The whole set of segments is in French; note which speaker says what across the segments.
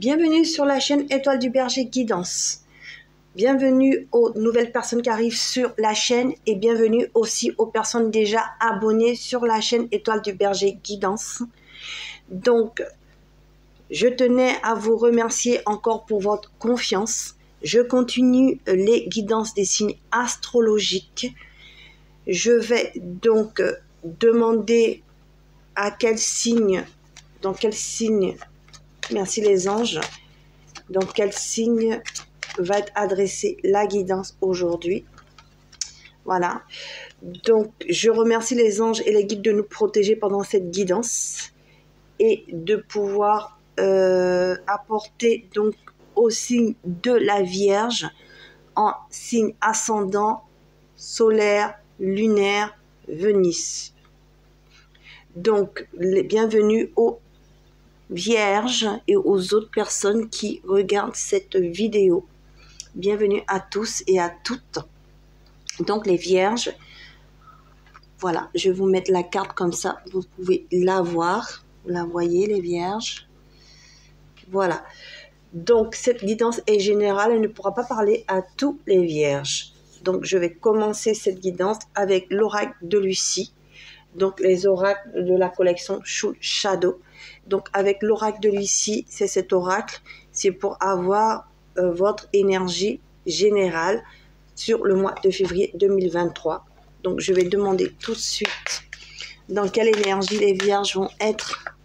Speaker 1: Bienvenue sur la chaîne Étoile du Berger Guidance. Bienvenue aux nouvelles personnes qui arrivent sur la chaîne et bienvenue aussi aux personnes déjà abonnées sur la chaîne Étoile du Berger Guidance. Donc, je tenais à vous remercier encore pour votre confiance. Je continue les guidances des signes astrologiques. Je vais donc demander à quel signe, dans quel signe, merci les anges, dans quel signe va être adressée la guidance aujourd'hui. Voilà. Donc, je remercie les anges et les guides de nous protéger pendant cette guidance et de pouvoir apporter donc au signe de la Vierge en signe ascendant, solaire, lunaire, Vénus. Donc, bienvenue aux Vierges et aux autres personnes qui regardent cette vidéo. Bienvenue à tous et à toutes. Donc, les Vierges, voilà, je vais vous mettre la carte comme ça, vous pouvez la voir. Vous la voyez, les Vierges. Voilà. Donc, cette guidance est générale, elle ne pourra pas parler à tous les Vierges. Donc, je vais commencer cette guidance avec l'oracle de Lucie. Donc, les oracles de la collection Soul Shadow. Donc, avec l'oracle de Lucie, c'est cet oracle. C'est pour avoir votre énergie générale sur le mois de février 2023. Donc, je vais demander tout de suite dans quelle énergie les Vierges vont être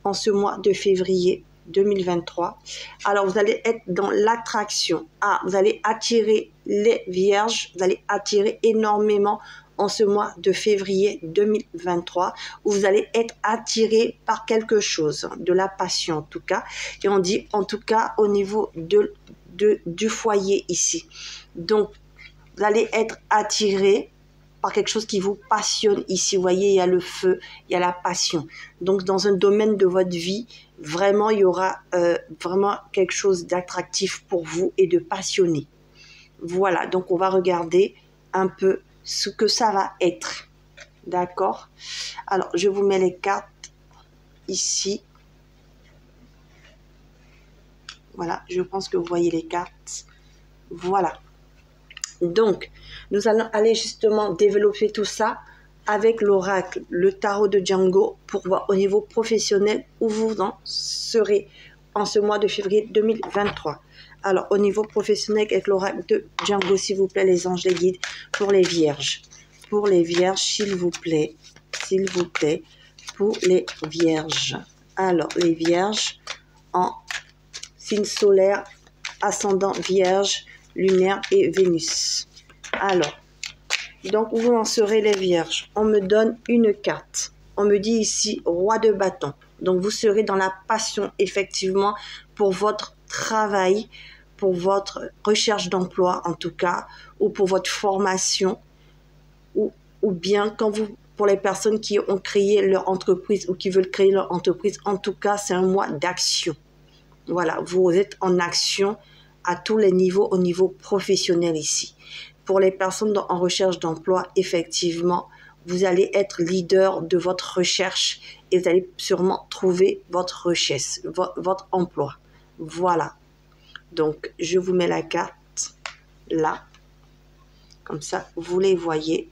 Speaker 1: en ce mois de février 2023. Alors, vous allez être dans l'attraction. Vous allez attirer les Vierges. Vous allez attirer énormément en ce mois de février 2023, où vous allez être attiré par quelque chose, de la passion en tout cas. Et on dit en tout cas au niveau du foyer ici. Donc, vous allez être attiré par quelque chose qui vous passionne ici. Vous voyez, il y a le feu, il y a la passion. Donc, dans un domaine de votre vie, vraiment, il y aura vraiment quelque chose d'attractif pour vous et de passionné. Voilà, donc on va regarder un peu ce que ça va être. D'accord? Alors, je vous mets les cartes ici. Voilà, je pense que vous voyez les cartes. Voilà. Donc, nous allons aller justement développer tout ça avec l'oracle, le tarot de Django, pour voir au niveau professionnel où vous en serez en ce mois de février 2023. Alors, au niveau professionnel, avec l'oracle de Django, s'il vous plaît, les anges, les guides, pour les Vierges. Pour les Vierges, s'il vous plaît, pour les Vierges. Alors, les Vierges en signe solaire, ascendant Vierge, lunaire et Vénus. Alors, donc, où vous en serez les Vierges? On me donne une carte. On me dit ici, roi de bâton. Donc, vous serez dans la passion, effectivement, pour votre travail, pour votre recherche d'emploi, en tout cas, ou pour votre formation, ou bien quand pour les personnes qui ont créé leur entreprise ou qui veulent créer leur entreprise, en tout cas, c'est un mois d'action. Voilà, vous êtes en action à tous les niveaux, au niveau professionnel ici. Pour les personnes en recherche d'emploi, effectivement, vous allez être leader de votre recherche et vous allez sûrement trouver votre recherche, votre emploi. Voilà. Donc, je vous mets la carte là. Comme ça, vous les voyez.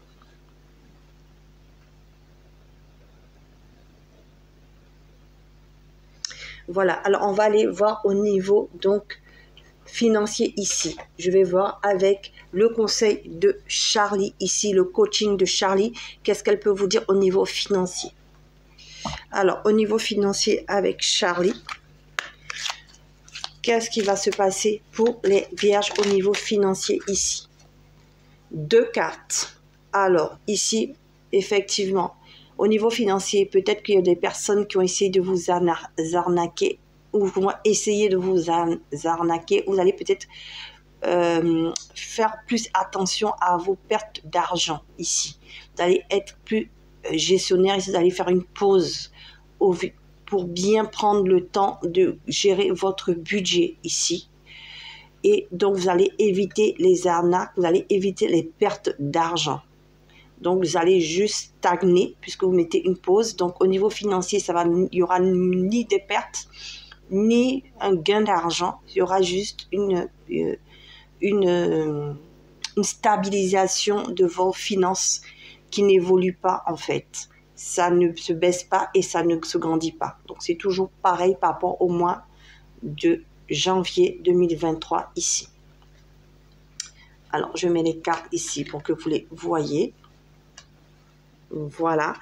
Speaker 1: Voilà. Alors, on va aller voir au niveau, donc, financier ici. Je vais voir avec le conseil de Charlie ici, le coaching de Charlie. Qu'est-ce qu'elle peut vous dire au niveau financier? Alors, au niveau financier avec Charlie, qu'est-ce qui va se passer pour les Vierges au niveau financier ici? Deux cartes. Alors, ici, effectivement, au niveau financier, peut-être qu'il y a des personnes qui ont essayé de vous arnaquer ou vont essayer de vous arnaquer. Vous allez peut-être faire plus attention à vos pertes d'argent ici. Vous allez être plus gestionnaire ici, vous allez faire une pause pour bien prendre le temps de gérer votre budget ici. Et donc, vous allez éviter les arnaques, vous allez éviter les pertes d'argent. Donc, vous allez juste stagner puisque vous mettez une pause. Donc, au niveau financier, il y aura ni des pertes, ni un gain d'argent. Il y aura juste une stabilisation de vos finances qui n'évolue pas en fait. Ça ne se baisse pas et ça ne se grandit pas. Donc c'est toujours pareil par rapport au mois de janvier 2023 ici. Alors je mets les cartes ici pour que vous les voyez. Voilà.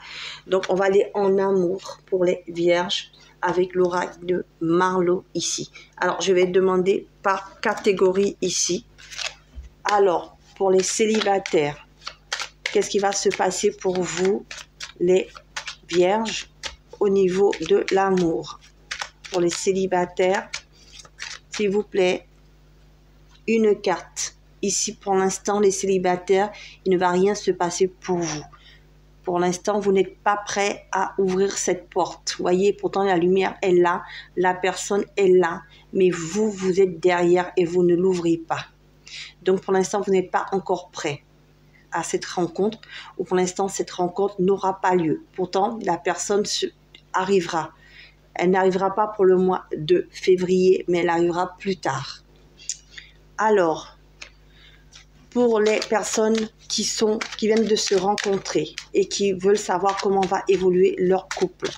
Speaker 1: Donc on va aller en amour pour les vierges avec l'oracle de Marlo ici. Alors je vais demander par catégorie ici. Alors pour les célibataires, qu'est-ce qui va se passer pour vous les vierges au niveau de l'amour? Pour les célibataires, s'il vous plaît, une carte. Ici, pour l'instant, les célibataires, il ne va rien se passer pour vous. Pour l'instant, vous n'êtes pas prêt à ouvrir cette porte. Vous voyez, pourtant, la lumière est là, la personne est là, mais vous, vous êtes derrière et vous ne l'ouvrez pas. Donc, pour l'instant, vous n'êtes pas encore prêt à cette rencontre, ou pour l'instant, cette rencontre n'aura pas lieu. Pourtant, la personne arrivera. Elle n'arrivera pas pour le mois de février, mais elle arrivera plus tard. Alors, pour les personnes qui viennent de se rencontrer et qui veulent savoir comment va évoluer leur couple.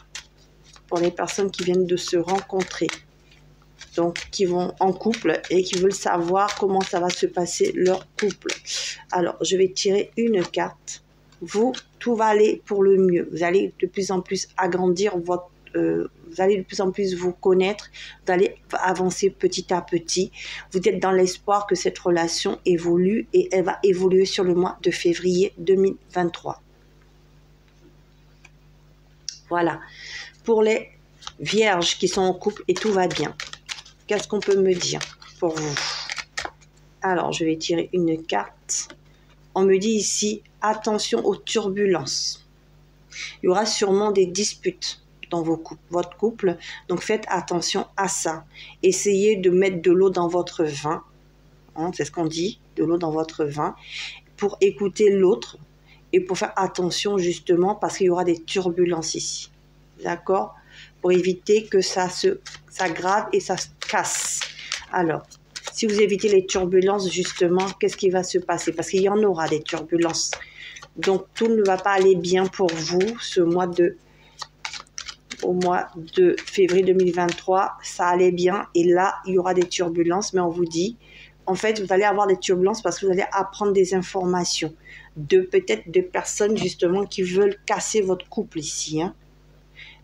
Speaker 1: Pour les personnes qui viennent de se rencontrer, donc qui vont en couple et qui veulent savoir comment ça va se passer leur couple. Alors, je vais tirer une carte. Vous, tout va aller pour le mieux. Vous allez de plus en plus agrandir votre... vous allez de plus en plus vous connaître, vous allez avancer petit à petit. Vous êtes dans l'espoir que cette relation évolue et elle va évoluer sur le mois de février 2023. Voilà. Pour les vierges qui sont en couple et tout va bien, qu'est-ce qu'on peut me dire pour vous? Alors, je vais tirer une carte. On me dit ici, attention aux turbulences. Il y aura sûrement des disputes dans votre couple, donc faites attention à ça. Essayez de mettre de l'eau dans votre vin, hein, c'est ce qu'on dit, de l'eau dans votre vin, pour écouter l'autre et pour faire attention justement parce qu'il y aura des turbulences ici, d'accord? Pour éviter que ça s'aggrave et ça se casse. Alors, si vous évitez les turbulences justement, qu'est-ce qui va se passer? Parce qu'il y en aura des turbulences. Donc, tout ne va pas aller bien pour vous au mois de février 2023, ça allait bien et là, il y aura des turbulences, mais on vous dit, en fait, vous allez avoir des turbulences parce que vous allez apprendre des informations peut-être de personnes justement qui veulent casser votre couple ici. Hein.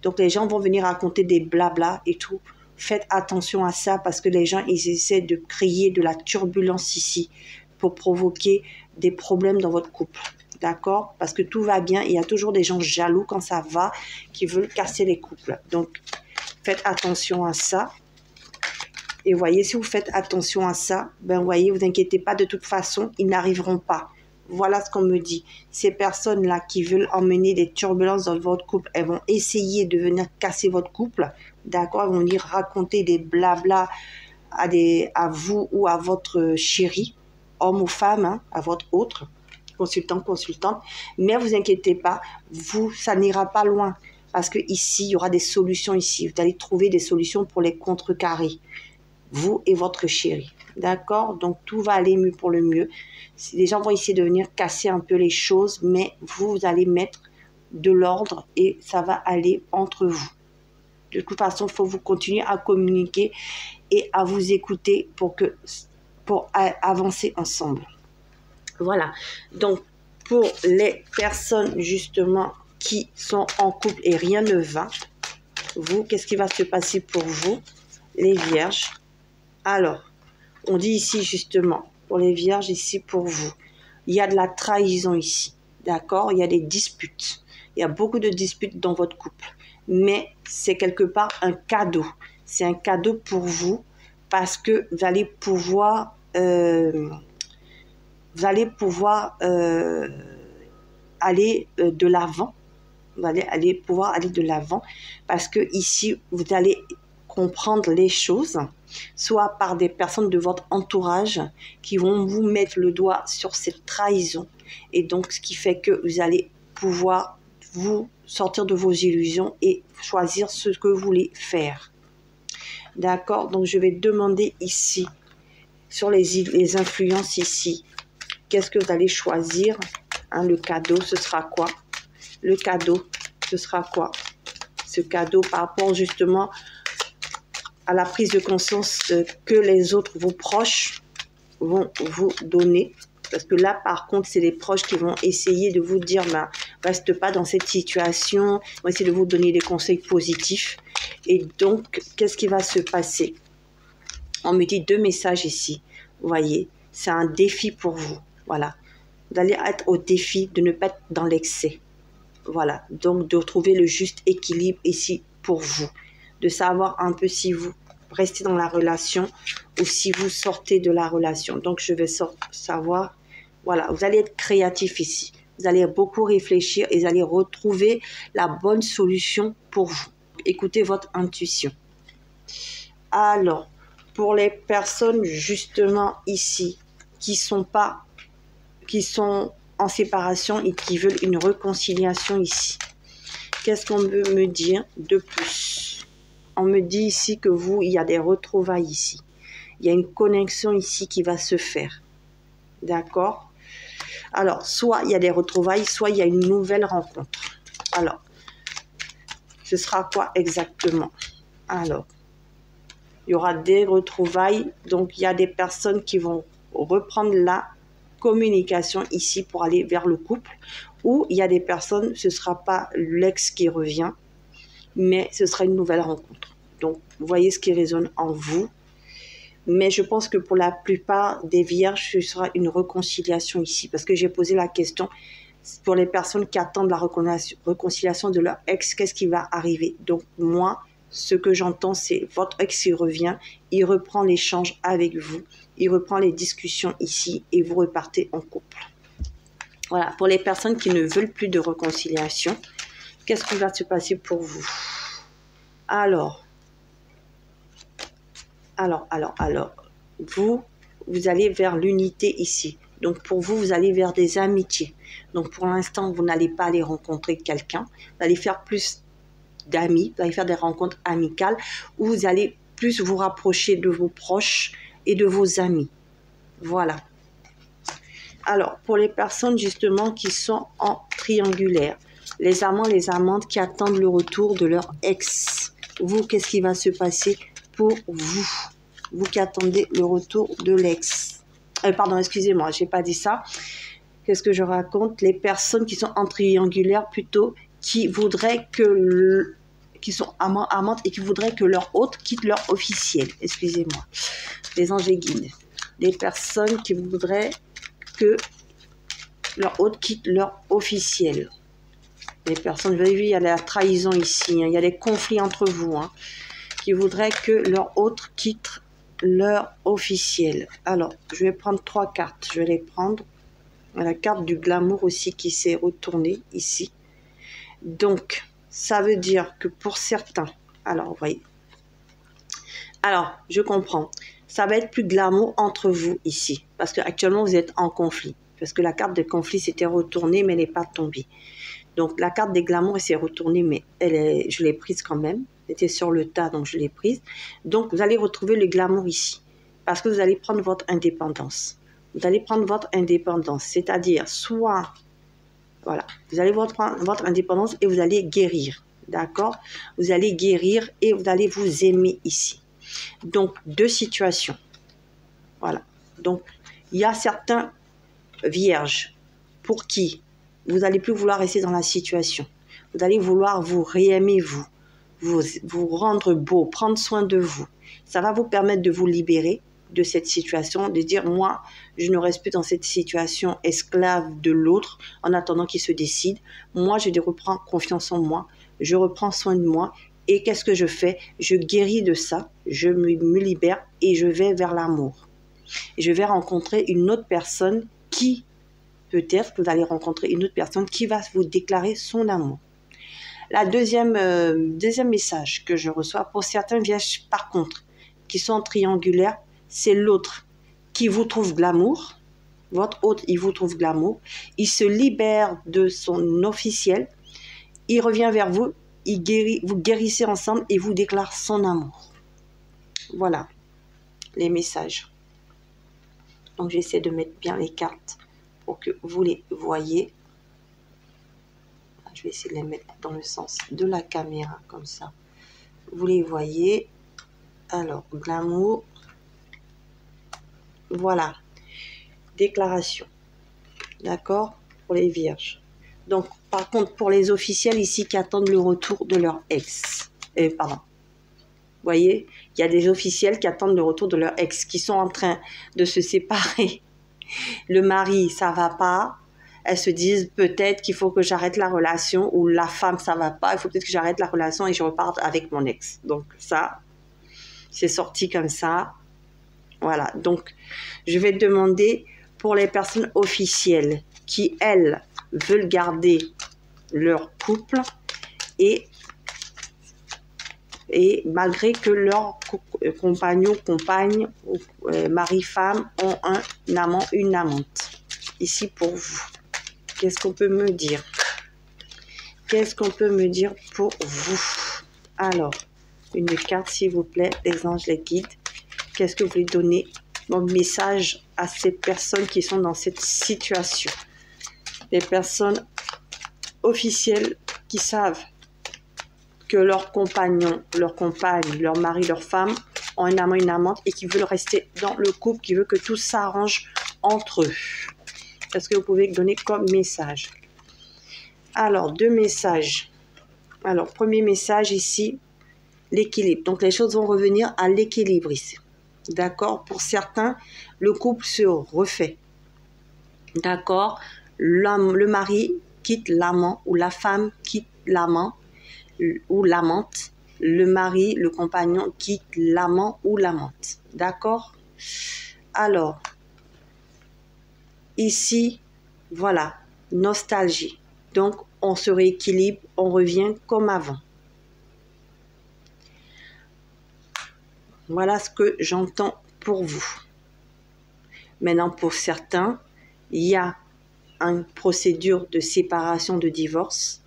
Speaker 1: Donc, les gens vont venir raconter des blabla et tout. Faites attention à ça parce que les gens, ils essaient de créer de la turbulence ici pour provoquer des problèmes dans votre couple. D'accord? Parce que tout va bien. Il y a toujours des gens jaloux quand ça va, qui veulent casser les couples. Donc, faites attention à ça. Et voyez, si vous faites attention à ça, ben voyez, vous inquiétez pas, de toute façon, ils n'arriveront pas. Voilà ce qu'on me dit. Ces personnes-là qui veulent emmener des turbulences dans votre couple, elles vont essayer de venir casser votre couple. D'accord? Elles vont venir raconter des blabla à vous ou à votre chéri, homme ou femme, hein, à votre autre. Consultante, mais vous inquiétez pas, ça n'ira pas loin parce que ici il y aura des solutions ici. Vous allez trouver des solutions pour les contrecarrer, vous et votre chéri. D'accord? Donc tout va aller mieux pour le mieux. Les gens vont essayer de venir casser un peu les choses, mais vous allez mettre de l'ordre et ça va aller entre vous. De toute façon, il faut vous continuer à communiquer et à vous écouter pour avancer ensemble. Voilà, donc pour les personnes justement qui sont en couple et rien ne va, vous, qu'est-ce qui va se passer pour vous, les vierges? Alors, on dit ici justement, pour les vierges, ici pour vous, il y a de la trahison ici, d'accord? Il y a des disputes, il y a beaucoup de disputes dans votre couple, mais c'est quelque part un cadeau. C'est un cadeau pour vous parce que vous allez pouvoir... aller de l'avant. Vous allez pouvoir aller de l'avant parce que ici, vous allez comprendre les choses, soit par des personnes de votre entourage qui vont vous mettre le doigt sur cette trahison. Et donc, ce qui fait que vous allez pouvoir vous sortir de vos illusions et choisir ce que vous voulez faire. D'accord? Donc, je vais demander ici, sur les influences ici, qu'est-ce que vous allez choisir? Hein, le cadeau, ce sera quoi? Le cadeau, ce sera quoi? Ce cadeau par rapport justement à la prise de conscience que les autres, vos proches, vont vous donner. Parce que là, par contre, c'est les proches qui vont essayer de vous dire, bah, reste pas dans cette situation, ils vont essayer de vous donner des conseils positifs. Et donc, qu'est-ce qui va se passer? On me dit 2 messages ici. Vous voyez, c'est un défi pour vous. Voilà. Vous allez être au défi de ne pas être dans l'excès. Voilà. Donc, de retrouver le juste équilibre ici pour vous. De savoir un peu si vous restez dans la relation ou si vous sortez de la relation. Donc, je vais savoir. Voilà. Vous allez être créatif ici. Vous allez beaucoup réfléchir et vous allez retrouver la bonne solution pour vous. Écoutez votre intuition. Alors, pour les personnes justement ici qui sont en séparation et qui veulent une réconciliation ici, qu'est-ce qu'on peut me dire de plus? On me dit ici que vous, il y a des retrouvailles ici. Il y a une connexion ici qui va se faire. D'accord? Alors, soit il y a des retrouvailles, soit il y a une nouvelle rencontre. Alors, ce sera quoi exactement? Alors, il y aura des retrouvailles. Donc, il y a des personnes qui vont reprendre la communication ici pour aller vers le couple. Ou il y a des personnes, ce ne sera pas l'ex qui revient, mais ce sera une nouvelle rencontre. Donc, vous voyez ce qui résonne en vous. Mais je pense que pour la plupart des vierges, ce sera une réconciliation ici. Parce que j'ai posé la question pour les personnes qui attendent la réconciliation de leur ex, qu'est-ce qui va arriver? Donc, moi, ce que j'entends, c'est votre ex, il revient, il reprend l'échange avec vous, il reprend les discussions ici et vous repartez en couple. Voilà, pour les personnes qui ne veulent plus de réconciliation, qu'est-ce qui va se passer pour vous? Alors, vous allez vers l'unité ici. Donc, pour vous, vous allez vers des amitiés. Donc, pour l'instant, vous n'allez pas aller rencontrer quelqu'un. Vous allez faire plus d'amis, vous allez faire des rencontres amicales où vous allez plus vous rapprocher de vos proches et de vos amis. Voilà. Alors, pour les personnes justement qui sont en triangulaire, les amants, les amantes qui attendent le retour de leur ex, vous, qu'est-ce qui va se passer pour vous? Vous qui attendez le retour de l'ex. Pardon, excusez-moi, je n'ai pas dit ça. Qu'est-ce que je raconte? Les personnes qui sont en triangulaire plutôt, qui voudraient qui sont amants, amantes et qui voudraient que leur hôte quitte leur officiel. Excusez-moi. Les anges guides. Les personnes qui voudraient que leur hôte quitte leur officiel. Les personnes, vous avez vu, il y a la trahison ici, hein, il y a des conflits entre vous, hein, qui voudraient que leur hôte quitte leur officiel. Alors, je vais prendre 3 cartes. Je vais les prendre. La carte du glamour aussi qui s'est retournée ici. Donc, ça veut dire que pour certains, alors, vous voyez. Alors, je comprends. Ça va être plus glamour entre vous ici. Parce qu'actuellement, vous êtes en conflit. Parce que la carte de conflit s'était retournée, mais elle n'est pas tombée. Donc, la carte des glamours, elle s'est retournée, mais je l'ai prise quand même. Elle était sur le tas, donc je l'ai prise. Donc, vous allez retrouver le glamour ici. Parce que vous allez prendre votre indépendance. Vous allez prendre votre indépendance. C'est-à-dire, soit, voilà, vous allez prendre votre indépendance et vous allez guérir. D'accord? Vous allez guérir et vous allez vous aimer ici. Donc, 2 situations. Voilà. Donc, il y a certains vierges pour qui vous n'allez plus vouloir rester dans la situation. Vous allez vouloir vous réaimer, vous rendre beau, prendre soin de vous. Ça va vous permettre de vous libérer de cette situation, de dire, moi, je ne reste plus dans cette situation esclave de l'autre en attendant qu'il se décide. Moi, je reprends confiance en moi, je reprends soin de moi. Et qu'est-ce que je fais? Je guéris de ça, je me libère et je vais vers l'amour. Je vais rencontrer une autre personne qui, peut-être que vous allez rencontrer une autre personne qui va vous déclarer son amour. La deuxième message que je reçois pour certains vierges, par contre, qui sont triangulaires, c'est l'autre qui vous trouve glamour. Votre hôte, il vous trouve glamour. Il se libère de son officiel. Il revient vers vous. Vous guérissez ensemble et vous déclare son amour. Voilà les messages. Donc j'essaie de mettre bien les cartes pour que vous les voyez. Je vais essayer de les mettre dans le sens de la caméra, comme ça. Vous les voyez. Alors, glamour. Voilà. Déclaration. D'accord? Pour les vierges. Donc, par contre, pour les officiels ici qui attendent le retour de leur ex. Pardon. Vous voyez, il y a des officiels qui attendent le retour de leur ex, qui sont en train de se séparer. Le mari, ça va pas. Elles se disent peut-être qu'il faut que j'arrête la relation, ou la femme, ça va pas. Il faut peut-être que j'arrête la relation et je reparte avec mon ex. Donc ça, c'est sorti comme ça. Voilà. Donc, je vais demander pour les personnes officielles qui, elles, veulent garder leur couple et malgré que leurs compagnons, compagnes, mari, femme ont un amant, une amante. Ici pour vous. Qu'est-ce qu'on peut me dire? Qu'est-ce qu'on peut me dire pour vous? Alors, une carte s'il vous plaît, les anges, les guides. Qu'est-ce que vous voulez donner comme message à ces personnes qui sont dans cette situation? Les personnes officielles qui savent que leurs compagnons, leurs compagnes, leur mari, leur femme ont un amant, une amante et qui veulent rester dans le couple, qui veut que tout s'arrange entre eux. Est-ce que vous pouvez donner comme message? Alors, 2 messages. Alors, premier message ici, l'équilibre. Donc, les choses vont revenir à l'équilibre ici. D'accord? Pour certains, le couple se refait. D'accord? Le mari quitte l'amant ou la femme quitte l'amant ou l'amante, le mari, le compagnon quitte l'amant ou l'amante. D'accord? Alors, ici, voilà, nostalgie. Donc, on se rééquilibre, on revient comme avant. Voilà ce que j'entends pour vous. Maintenant, pour certains, il y a une procédure de séparation, de divorce,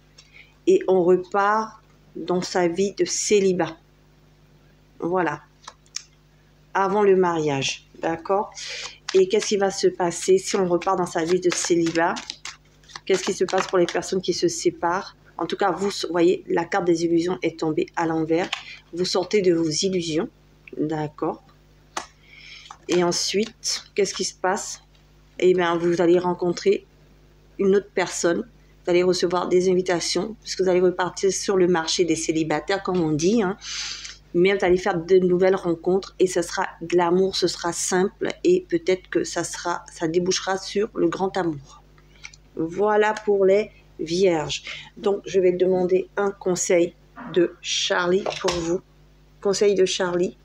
Speaker 1: et on repart dans sa vie de célibat. Voilà. Avant le mariage. D'accord? Et qu'est-ce qui va se passer si on repart dans sa vie de célibat? Qu'est-ce qui se passe pour les personnes qui se séparent? En tout cas, vous voyez, la carte des illusions est tombée à l'envers. Vous sortez de vos illusions. D'accord? Et ensuite, qu'est-ce qui se passe? Eh bien, vous allez rencontrer une autre personne. Vous allez recevoir des invitations, puisque vous allez repartir sur le marché des célibataires, comme on dit. Hein. Mais vous allez faire de nouvelles rencontres et ce sera de l'amour, ce sera simple et peut-être que ça débouchera sur le grand amour. Voilà pour les vierges. Donc, je vais demander un conseil de Charlie pour vous. Conseil de Charlie.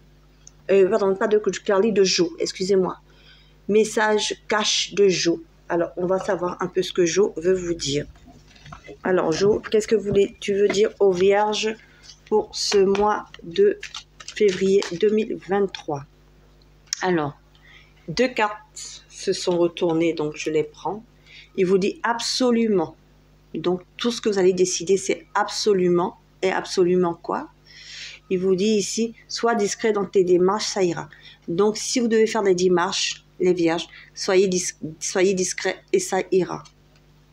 Speaker 1: Pardon, pas de Charlie, de Jo, excusez-moi. Message cache de Jo. Alors, on va savoir un peu ce que Jo veut vous dire. Alors, Jo, qu'est-ce que tu veux dire aux vierges pour ce mois de février 2023? Alors, 2 cartes se sont retournées, donc je les prends. Il vous dit absolument. Donc, tout ce que vous allez décider, c'est absolument. Et absolument quoi? Il vous dit ici, sois discret dans tes démarches, ça ira. Donc, si vous devez faire des démarches, les vierges, soyez discret et ça ira.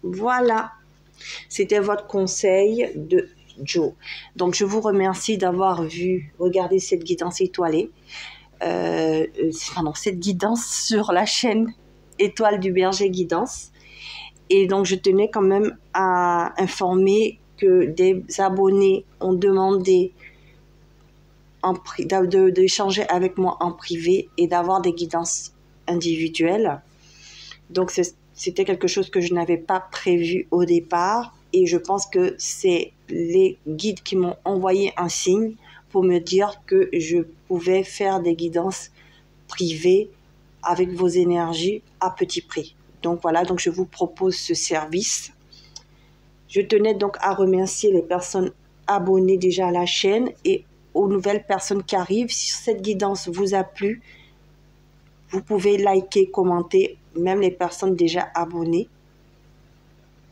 Speaker 1: Voilà. C'était votre conseil de Jo. Donc, je vous remercie d'avoir regardé cette guidance étoilée. Cette guidance sur la chaîne Étoile du Berger Guidance. Et donc, je tenais quand même à informer que des abonnés ont demandé d'échanger avec moi en privé et d'avoir des guidances individuelles. Donc, c'était quelque chose que je n'avais pas prévu au départ. Et je pense que c'est les guides qui m'ont envoyé un signe pour me dire que je pouvais faire des guidances privées avec vos énergies à petit prix. Donc voilà, donc je vous propose ce service. Je tenais donc à remercier les personnes abonnées déjà à la chaîne et aux nouvelles personnes qui arrivent. Si cette guidance vous a plu, vous pouvez liker, commenter, même les personnes déjà abonnées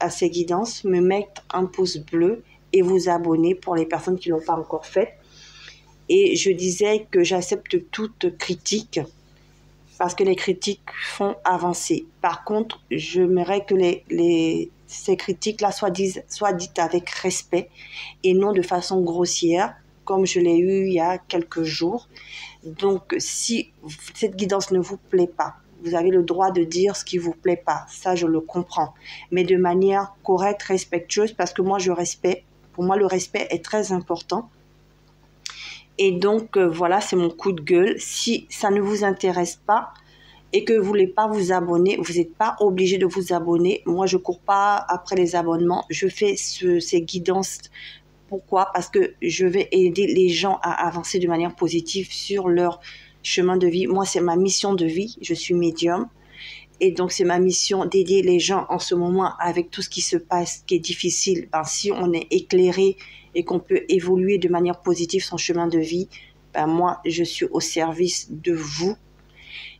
Speaker 1: à ces guidances, me mettre un pouce bleu et vous abonner pour les personnes qui ne l'ont pas encore fait. Et je disais que j'accepte toute critique parce que les critiques font avancer. Par contre, j'aimerais que ces critiques-là soient dites avec respect et non de façon grossière, comme je l'ai eu il y a quelques jours. Donc, si cette guidance ne vous plaît pas, vous avez le droit de dire ce qui ne vous plaît pas. Ça, je le comprends. Mais de manière correcte, respectueuse, parce que moi, pour moi, le respect est très important. Et donc, voilà, c'est mon coup de gueule. Si ça ne vous intéresse pas et que vous ne voulez pas vous abonner, vous n'êtes pas obligé de vous abonner. Moi, je ne cours pas après les abonnements. Je fais ces guidances. Pourquoi? Parce que je vais aider les gens à avancer de manière positive sur leur chemin de vie. Moi, c'est ma mission de vie. Je suis médium. Et donc, c'est ma mission d'aider les gens en ce moment avec tout ce qui se passe, qui est difficile. Ben, si on est éclairé et qu'on peut évoluer de manière positive son chemin de vie, ben, moi, je suis au service de vous.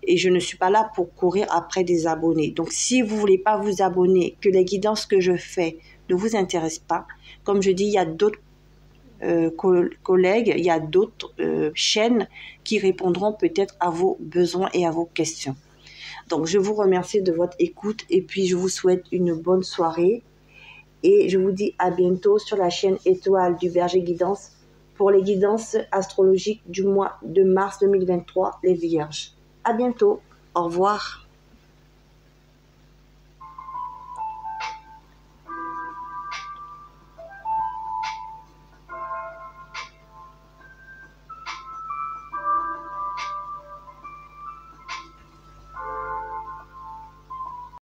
Speaker 1: Et je ne suis pas là pour courir après des abonnés. Donc, si vous ne voulez pas vous abonner, que les guidances que je fais ne vous intéressent pas, comme je dis, il y a d'autres collègues, il y a d'autres chaînes qui répondront peut-être à vos besoins et à vos questions. Donc, je vous remercie de votre écoute et puis je vous souhaite une bonne soirée. Et je vous dis à bientôt sur la chaîne Étoile du Berger Guidance pour les guidances astrologiques du mois de mars 2023, les Vierges. À bientôt. Au revoir.